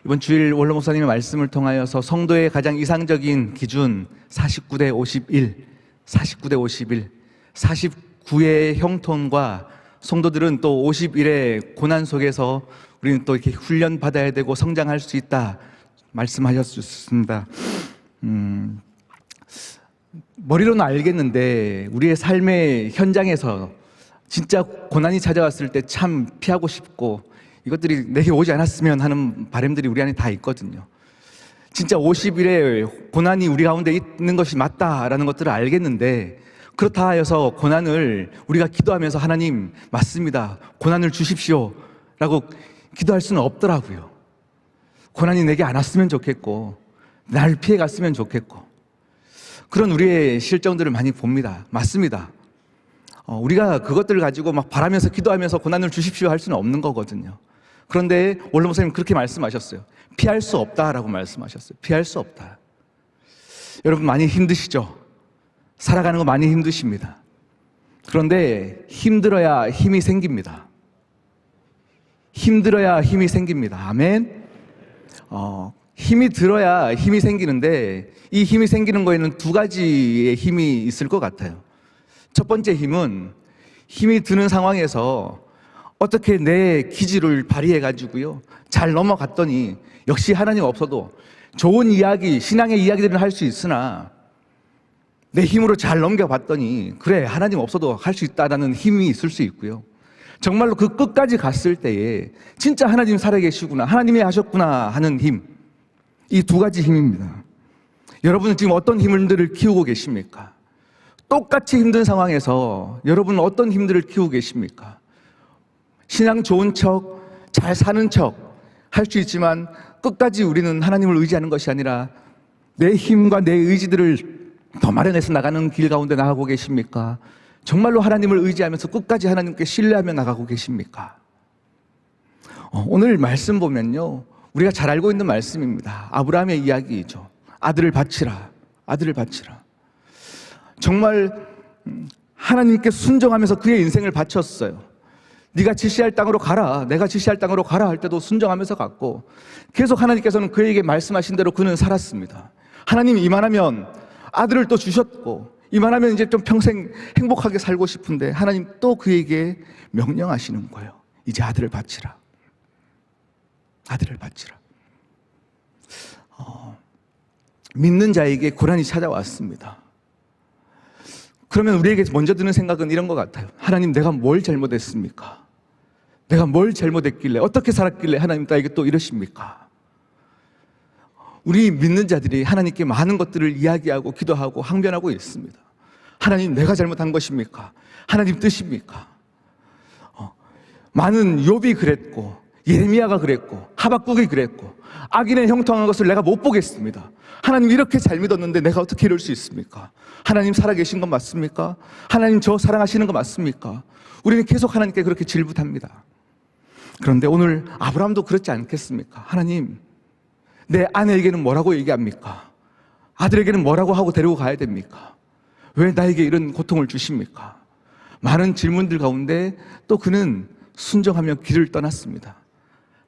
이번 주일 원로 목사님의 말씀을 통하여서 성도의 가장 이상적인 기준 49대 51, 49대 51, 49의 형통과 성도들은 또 51의 고난 속에서 우리는 또 이렇게 훈련받아야 되고 성장할 수 있다 말씀하셨습니다. 머리로는 알겠는데 우리의 삶의 현장에서 진짜 고난이 찾아왔을 때 참 피하고 싶고 이것들이 내게 오지 않았으면 하는 바람들이 우리 안에 다 있거든요. 진짜 50일의 고난이 우리 가운데 있는 것이 맞다라는 것들을 알겠는데 그렇다 하여서 고난을 우리가 기도하면서 하나님 맞습니다, 고난을 주십시오 라고 기도할 수는 없더라고요. 고난이 내게 안 왔으면 좋겠고 날 피해 갔으면 좋겠고 그런 우리의 실정들을 많이 봅니다. 맞습니다. 우리가 그것들을 가지고 막 바라면서 기도하면서 고난을 주십시오 할 수는 없는 거거든요. 그런데 원로 목사님 그렇게 말씀하셨어요. 피할 수 없다라고 말씀하셨어요. 피할 수 없다. 여러분 많이 힘드시죠? 살아가는 거 많이 힘드십니다. 그런데 힘들어야 힘이 생깁니다. 힘들어야 힘이 생깁니다. 아멘. 힘이 들어야 힘이 생기는데 이 힘이 생기는 거에는 두 가지의 힘이 있을 것 같아요. 첫 번째 힘은 힘이 드는 상황에서 어떻게 내 기질을 발휘해가지고요 잘 넘어갔더니 역시 하나님 없어도 좋은 이야기, 신앙의 이야기들은 할 수 있으나 내 힘으로 잘 넘겨봤더니 그래 하나님 없어도 할 수 있다라는 힘이 있을 수 있고요, 정말로 그 끝까지 갔을 때에 진짜 하나님 살아계시구나, 하나님이 하셨구나 하는 힘, 이 두 가지 힘입니다. 여러분은 지금 어떤 힘들을 키우고 계십니까? 똑같이 힘든 상황에서 여러분은 어떤 힘들을 키우고 계십니까? 신앙 좋은 척, 잘 사는 척 할 수 있지만 끝까지 우리는 하나님을 의지하는 것이 아니라 내 힘과 내 의지들을 더 마련해서 나가는 길 가운데 나가고 계십니까? 정말로 하나님을 의지하면서 끝까지 하나님께 신뢰하며 나가고 계십니까? 오늘 말씀 보면요 우리가 잘 알고 있는 말씀입니다. 아브라함의 이야기이죠. 아들을 바치라, 아들을 바치라. 정말 하나님께 순종하면서 그의 인생을 바쳤어요. 네가 지시할 땅으로 가라, 내가 지시할 땅으로 가라 할 때도 순종하면서 갔고 계속 하나님께서는 그에게 말씀하신 대로 그는 살았습니다. 하나님 이만하면 아들을 또 주셨고 이만하면 이제 좀 평생 행복하게 살고 싶은데 하나님 또 그에게 명령하시는 거예요. 이제 아들을 바치라, 아들을 바치라. 믿는 자에게 고난이 찾아왔습니다. 그러면 우리에게 먼저 드는 생각은 이런 것 같아요. 하나님 내가 뭘 잘못했습니까? 내가 뭘 잘못했길래, 어떻게 살았길래 하나님 나에게 또 이러십니까? 우리 믿는 자들이 하나님께 많은 것들을 이야기하고 기도하고 항변하고 있습니다. 하나님 내가 잘못한 것입니까? 하나님 뜻입니까? 많은 욥이 그랬고 예레미야가 그랬고 하박국이 그랬고 악인의 형통한 것을 내가 못 보겠습니다. 하나님 이렇게 잘 믿었는데 내가 어떻게 이럴 수 있습니까? 하나님 살아계신 건 맞습니까? 하나님 저 사랑하시는 거 맞습니까? 우리는 계속 하나님께 그렇게 질문합니다. 그런데 오늘 아브라함도 그렇지 않겠습니까? 하나님 내 아내에게는 뭐라고 얘기합니까? 아들에게는 뭐라고 하고 데리고 가야 됩니까? 왜 나에게 이런 고통을 주십니까? 많은 질문들 가운데 또 그는 순종하며 길을 떠났습니다.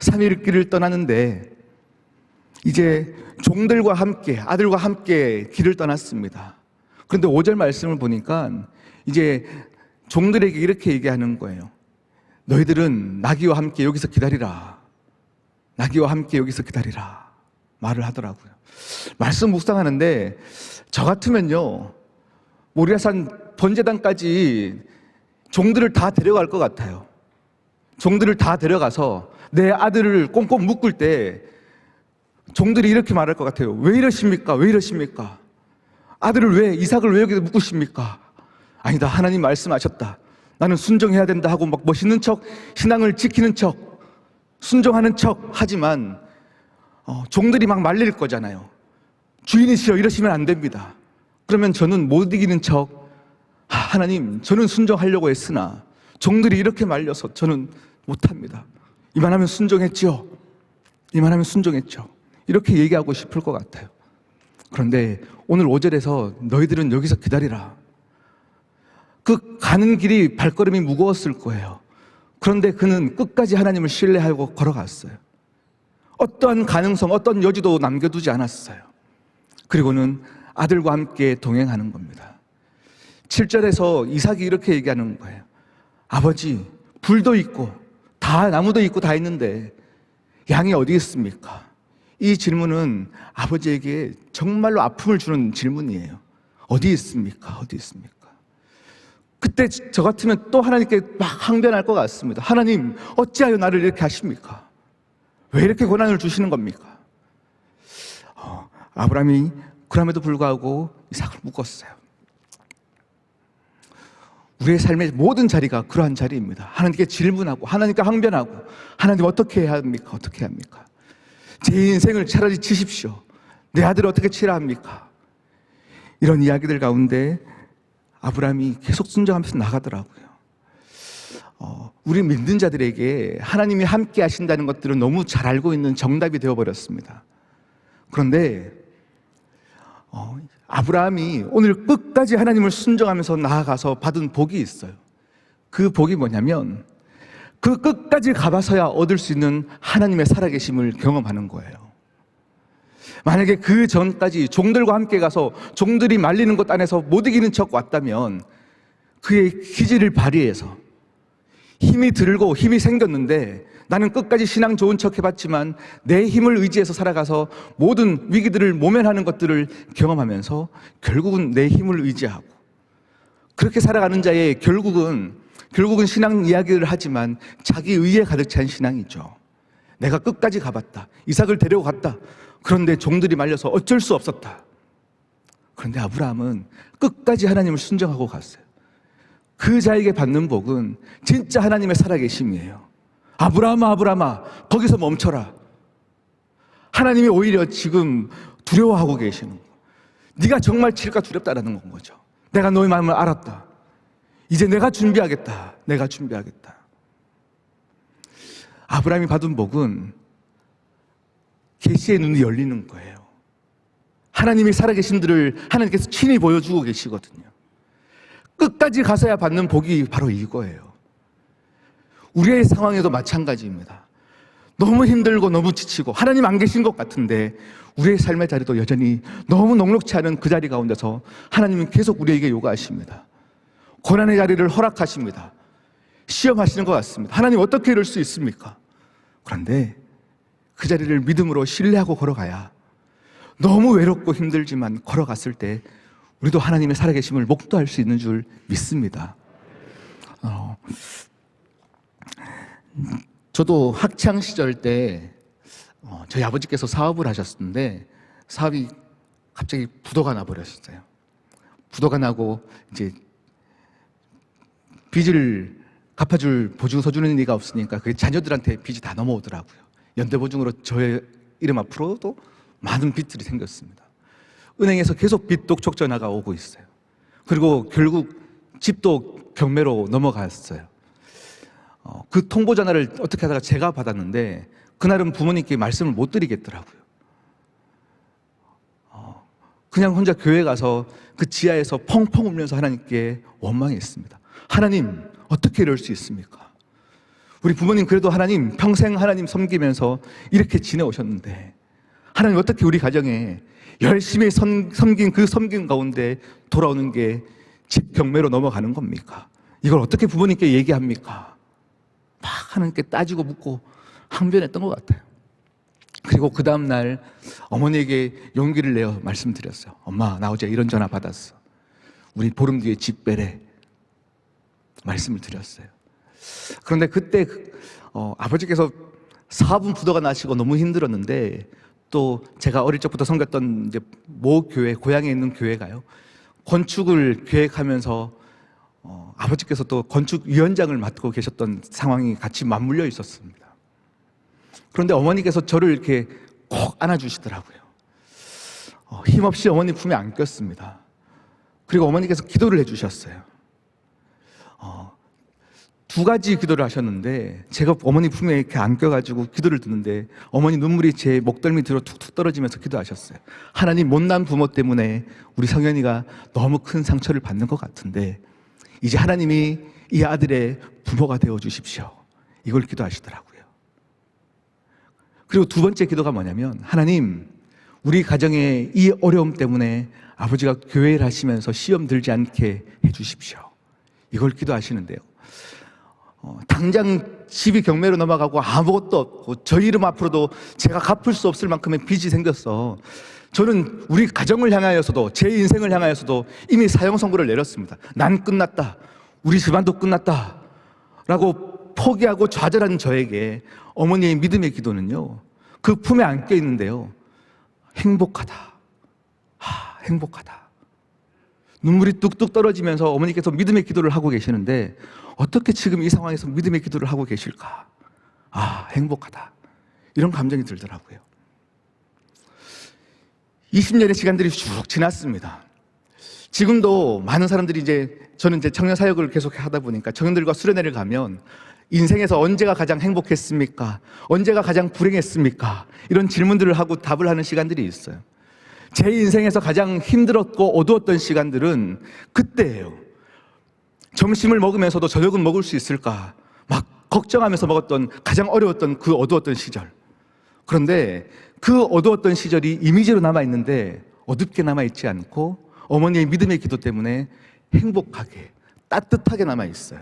3일 길을 떠나는데 이제 종들과 함께 아들과 함께 길을 떠났습니다. 그런데 5절 말씀을 보니까 이제 종들에게 이렇게 얘기하는 거예요. 너희들은 나귀와 함께 여기서 기다리라, 나귀와 함께 여기서 기다리라 말을 하더라고요. 말씀 묵상하는데 저 같으면요 모리아산 번제단까지 종들을 다 데려갈 것 같아요. 종들을 다 데려가서 내 아들을 꽁꽁 묶을 때 종들이 이렇게 말할 것 같아요. 왜 이러십니까? 왜 이러십니까? 아들을 왜, 이삭을 왜 여기다 묶으십니까? 아니다, 하나님 말씀하셨다, 나는 순종해야 된다 하고 막 멋있는 척, 신앙을 지키는 척, 순종하는 척 하지만 종들이 막 말릴 거잖아요. 주인이시여 이러시면 안 됩니다. 그러면 저는 못 이기는 척, 하나님 저는 순종하려고 했으나 종들이 이렇게 말려서 저는 못합니다. 이만하면 순종했죠, 이만하면 순종했죠, 이렇게 얘기하고 싶을 것 같아요. 그런데 오늘 5절에서 너희들은 여기서 기다리라. 그 가는 길이 발걸음이 무거웠을 거예요. 그런데 그는 끝까지 하나님을 신뢰하고 걸어갔어요. 어떠한 가능성, 어떤 여지도 남겨두지 않았어요. 그리고는 아들과 함께 동행하는 겁니다. 7절에서 이삭이 이렇게 얘기하는 거예요. 아버지, 불도 있고 다 나무도 있고 다 있는데 양이 어디 있습니까? 이 질문은 아버지에게 정말로 아픔을 주는 질문이에요. 어디 있습니까? 어디 있습니까? 그때 저 같으면 또 하나님께 막 항변할 것 같습니다. 하나님, 어찌하여 나를 이렇게 하십니까? 왜 이렇게 고난을 주시는 겁니까? 아브라함이 그럼에도 불구하고 이삭을 묶었어요. 우리의 삶의 모든 자리가 그러한 자리입니다. 하나님께 질문하고 하나님께 항변하고 하나님 어떻게 해야 합니까? 어떻게 해야 합니까? 제 인생을 차라리 치십시오. 내 아들을 어떻게 치라 합니까? 이런 이야기들 가운데 아브라함이 계속 순종하면서 나가더라고요. 우리 믿는 자들에게 하나님이 함께 하신다는 것들은 너무 잘 알고 있는 정답이 되어버렸습니다. 그런데 아브라함이 오늘 끝까지 하나님을 순종하면서 나아가서 받은 복이 있어요. 그 복이 뭐냐면 그 끝까지 가봐서야 얻을 수 있는 하나님의 살아계심을 경험하는 거예요. 만약에 그 전까지 종들과 함께 가서 종들이 말리는 것 안에서 못 이기는 척 왔다면 그의 기질을 발휘해서 힘이 들고 힘이 생겼는데 나는 끝까지 신앙 좋은 척 해봤지만 내 힘을 의지해서 살아가서 모든 위기들을 모면하는 것들을 경험하면서 결국은 내 힘을 의지하고 그렇게 살아가는 자의 결국은 신앙 이야기를 하지만 자기 의에 가득 찬 신앙이죠. 내가 끝까지 가봤다. 이삭을 데리고 갔다. 그런데 종들이 말려서 어쩔 수 없었다. 그런데 아브라함은 끝까지 하나님을 순종하고 갔어요. 그 자에게 받는 복은 진짜 하나님의 살아계심이에요. 아브라함아, 아브라함아, 거기서 멈춰라. 하나님이 오히려 지금 두려워하고 계시는 거예요. 네가 정말 칠까 두렵다라는 건 거죠. 내가 너의 마음을 알았다. 이제 내가 준비하겠다. 내가 준비하겠다. 아브라함이 받은 복은 계시의 눈이 열리는 거예요. 하나님이 살아계신들을 하나님께서 친히 보여주고 계시거든요. 끝까지 가서야 받는 복이 바로 이거예요. 우리의 상황에도 마찬가지입니다. 너무 힘들고 너무 지치고 하나님 안 계신 것 같은데 우리의 삶의 자리도 여전히 너무 녹록치 않은 그 자리 가운데서 하나님은 계속 우리에게 요구하십니다. 고난의 자리를 허락하십니다. 시험하시는 것 같습니다. 하나님 어떻게 이럴 수 있습니까? 그런데 그 자리를 믿음으로 신뢰하고 걸어가야 너무 외롭고 힘들지만 걸어갔을 때 우리도 하나님의 살아계심을 목도할 수 있는 줄 믿습니다. 저도 학창 시절 때 저희 아버지께서 사업을 하셨는데 사업이 갑자기 부도가 나버렸어요. 부도가 나고 이제 빚을 갚아줄 보증서 주는 이가 없으니까 그게 자녀들한테 빚이 다 넘어오더라고요. 연대보증으로 저의 이름 앞으로도 많은 빚들이 생겼습니다. 은행에서 계속 빚 독촉 전화가 오고 있어요. 그리고 결국 집도 경매로 넘어갔어요. 그 통보 전화를 어떻게 하다가 제가 받았는데 그날은 부모님께 말씀을 못 드리겠더라고요. 그냥 혼자 교회 가서 그 지하에서 펑펑 울면서 하나님께 원망했습니다. 하나님, 어떻게 이럴 수 있습니까? 우리 부모님 그래도 하나님 평생 하나님 섬기면서 이렇게 지내오셨는데 하나님 어떻게 우리 가정에 열심히 섬긴 그 섬김 가운데 돌아오는 게 집 경매로 넘어가는 겁니까? 이걸 어떻게 부모님께 얘기합니까? 막 하나님께 따지고 묻고 항변했던 것 같아요. 그리고 그 다음날 어머니에게 용기를 내어 말씀드렸어요. 엄마, 나 어제 이런 전화 받았어. 우리 보름 뒤에 집 빼래. 말씀을 드렸어요. 그런데 그때 아버지께서 사업은 부도가 나시고 너무 힘들었는데 또 제가 어릴 적부터 섬겼던 이제 모 교회, 고향에 있는 교회가요. 건축을 계획하면서 아버지께서 또 건축위원장을 맡고 계셨던 상황이 같이 맞물려 있었습니다. 그런데 어머니께서 저를 이렇게 꼭 안아주시더라고요. 힘없이 어머니 품에 안겼습니다. 그리고 어머니께서 기도를 해주셨어요. 두 가지 기도를 하셨는데 제가 어머니 품에 이렇게 안겨가지고 기도를 듣는데 어머니 눈물이 제 목덜 밑으로 툭툭 떨어지면서 기도하셨어요. 하나님, 못난 부모 때문에 우리 성현이가 너무 큰 상처를 받는 것 같은데 이제 하나님이 이 아들의 부모가 되어 주십시오. 이걸 기도하시더라고요. 그리고 두 번째 기도가 뭐냐면, 하나님, 우리 가정의 이 어려움 때문에 아버지가 교회를 하시면서 시험 들지 않게 해주십시오. 이걸 기도하시는데요. 당장 집이 경매로 넘어가고 아무것도 없고 저희 이름 앞으로도 제가 갚을 수 없을 만큼의 빚이 생겼어. 저는 우리 가정을 향하여서도 제 인생을 향하여서도 이미 사형 선고를 내렸습니다. 난 끝났다. 우리 집안도 끝났다. 라고 포기하고 좌절한 저에게 어머니의 믿음의 기도는요, 그 품에 안겨 있는데요, 행복하다. 행복하다. 눈물이 뚝뚝 떨어지면서 어머니께서 믿음의 기도를 하고 계시는데, 어떻게 지금 이 상황에서 믿음의 기도를 하고 계실까? 행복하다. 이런 감정이 들더라고요. 20년의 시간들이 쭉 지났습니다. 지금도 많은 사람들이 저는 청년 사역을 계속 하다 보니까 청년들과 수련회를 가면 인생에서 언제가 가장 행복했습니까? 언제가 가장 불행했습니까? 이런 질문들을 하고 답을 하는 시간들이 있어요. 제 인생에서 가장 힘들었고 어두웠던 시간들은 그때예요. 점심을 먹으면서도 저녁은 먹을 수 있을까? 막 걱정하면서 먹었던, 가장 어려웠던 그 어두웠던 시절. 그런데 그 어두웠던 시절이 이미지로 남아있는데 어둡게 남아있지 않고 어머니의 믿음의 기도 때문에 행복하게, 따뜻하게 남아있어요.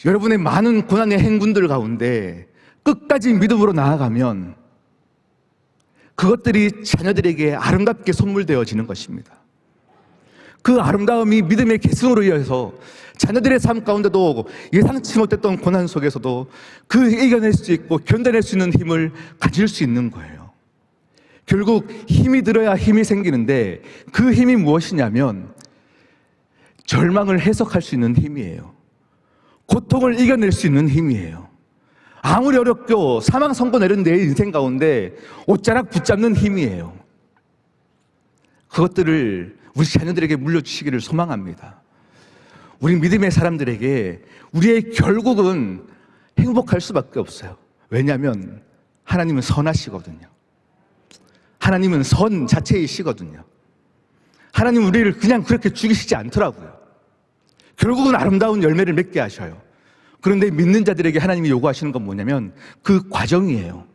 여러분의 많은 고난의 행군들 가운데 끝까지 믿음으로 나아가면 그것들이 자녀들에게 아름답게 선물되어지는 것입니다. 그 아름다움이 믿음의 계승으로 이어서 자녀들의 삶 가운데도 예상치 못했던 고난 속에서도 그 이겨낼 수 있고 견뎌낼 수 있는 힘을 가질 수 있는 거예요. 결국 힘이 들어야 힘이 생기는데, 그 힘이 무엇이냐면 절망을 해석할 수 있는 힘이에요. 고통을 이겨낼 수 있는 힘이에요. 아무리 어렵고 사망 선고 내린 내 인생 가운데 옷자락 붙잡는 힘이에요. 그것들을 우리 자녀들에게 물려주시기를 소망합니다. 우리 믿음의 사람들에게 우리의 결국은 행복할 수밖에 없어요. 왜냐하면 하나님은 선하시거든요. 하나님은 선 자체이시거든요. 하나님은 우리를 그냥 그렇게 죽이시지 않더라고요. 결국은 아름다운 열매를 맺게 하셔요. 그런데 믿는 자들에게 하나님이 요구하시는 건 뭐냐면 그 과정이에요.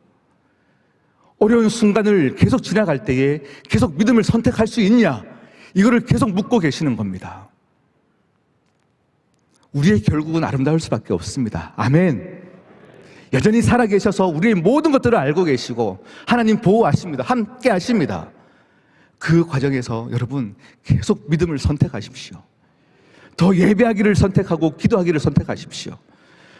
어려운 순간을 계속 지나갈 때에 계속 믿음을 선택할 수 있냐, 이거를 계속 묻고 계시는 겁니다. 우리의 결국은 아름다울 수밖에 없습니다. 아멘. 여전히 살아계셔서 우리의 모든 것들을 알고 계시고 하나님 보호하십니다. 함께 하십니다. 그 과정에서 여러분 계속 믿음을 선택하십시오. 더 예배하기를 선택하고 기도하기를 선택하십시오.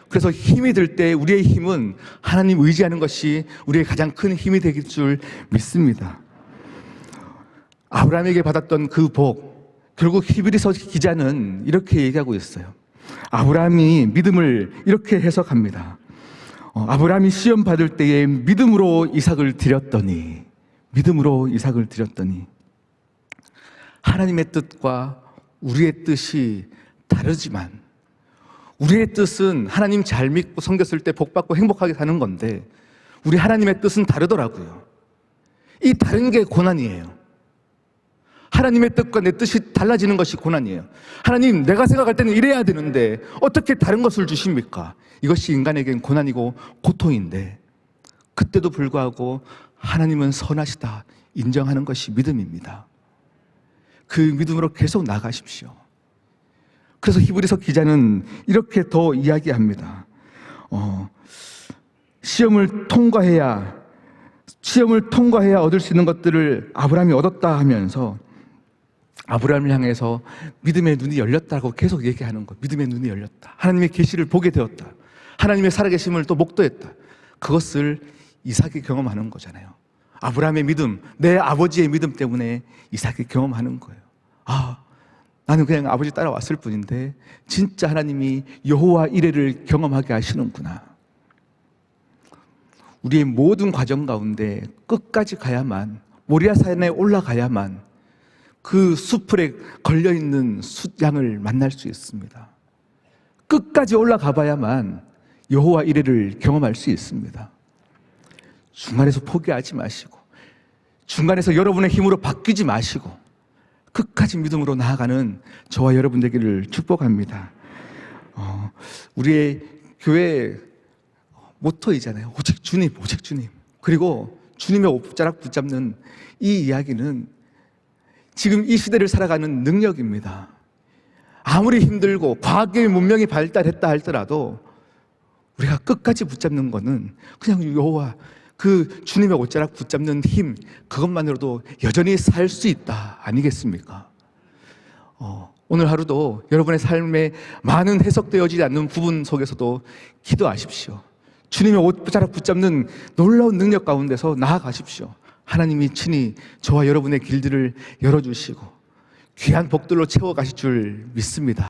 그래서 힘이 들 때 우리의 힘은 하나님 의지하는 것이 우리의 가장 큰 힘이 되길 줄 믿습니다. 아브라함에게 받았던 그 복, 결국 히브리서 기자는 이렇게 얘기하고 있어요. 아브라함이 믿음을 이렇게 해석합니다. 아브라함이 시험 받을 때에 믿음으로 이삭을 드렸더니, 믿음으로 이삭을 드렸더니 하나님의 뜻과 우리의 뜻이 다르지만, 우리의 뜻은 하나님 잘 믿고 섬겼을 때 복받고 행복하게 사는 건데 우리 하나님의 뜻은 다르더라고요. 이 다른 게 고난이에요. 하나님의 뜻과 내 뜻이 달라지는 것이 고난이에요. 하나님, 내가 생각할 때는 이래야 되는데 어떻게 다른 것을 주십니까? 이것이 인간에겐 고난이고 고통인데, 그때도 불구하고 하나님은 선하시다 인정하는 것이 믿음입니다. 그 믿음으로 계속 나가십시오. 그래서 히브리서 기자는 이렇게 더 이야기합니다. 시험을 통과해야 얻을 수 있는 것들을 아브라함이 얻었다 하면서 아브라함을 향해서 믿음의 눈이 열렸다고 계속 얘기하는 것. 믿음의 눈이 열렸다. 하나님의 계시를 보게 되었다. 하나님의 살아계심을 또 목도했다. 그것을 이삭이 경험하는 거잖아요. 아브라함의 믿음, 내 아버지의 믿음 때문에 이삭이 경험하는 거예요. 나는 그냥 아버지 따라왔을 뿐인데 진짜 하나님이 여호와 이레를 경험하게 하시는구나. 우리의 모든 과정 가운데 끝까지 가야만, 모리아 산에 올라가야만 그 수풀에 걸려있는 숫양을 만날 수 있습니다. 끝까지 올라가 봐야만 여호와 이레를 경험할 수 있습니다. 중간에서 포기하지 마시고, 중간에서 여러분의 힘으로 바뀌지 마시고 끝까지 믿음으로 나아가는 저와 여러분 되기를 축복합니다. 우리의 교회 모토이잖아요. 오직 주님, 오직 주님. 그리고 주님의 옷자락 붙잡는 이 이야기는 지금 이 시대를 살아가는 능력입니다. 아무리 힘들고 과학의 문명이 발달했다 할지라도 우리가 끝까지 붙잡는 거는 그냥 여호와 그 주님의 옷자락 붙잡는 힘, 그것만으로도 여전히 살 수 있다 아니겠습니까? 오늘 하루도 여러분의 삶에 많은 해석되어지지 않는 부분 속에서도 기도하십시오. 주님의 옷자락 붙잡는 놀라운 능력 가운데서 나아가십시오. 하나님이 친히 저와 여러분의 길들을 열어주시고 귀한 복들로 채워가실 줄 믿습니다.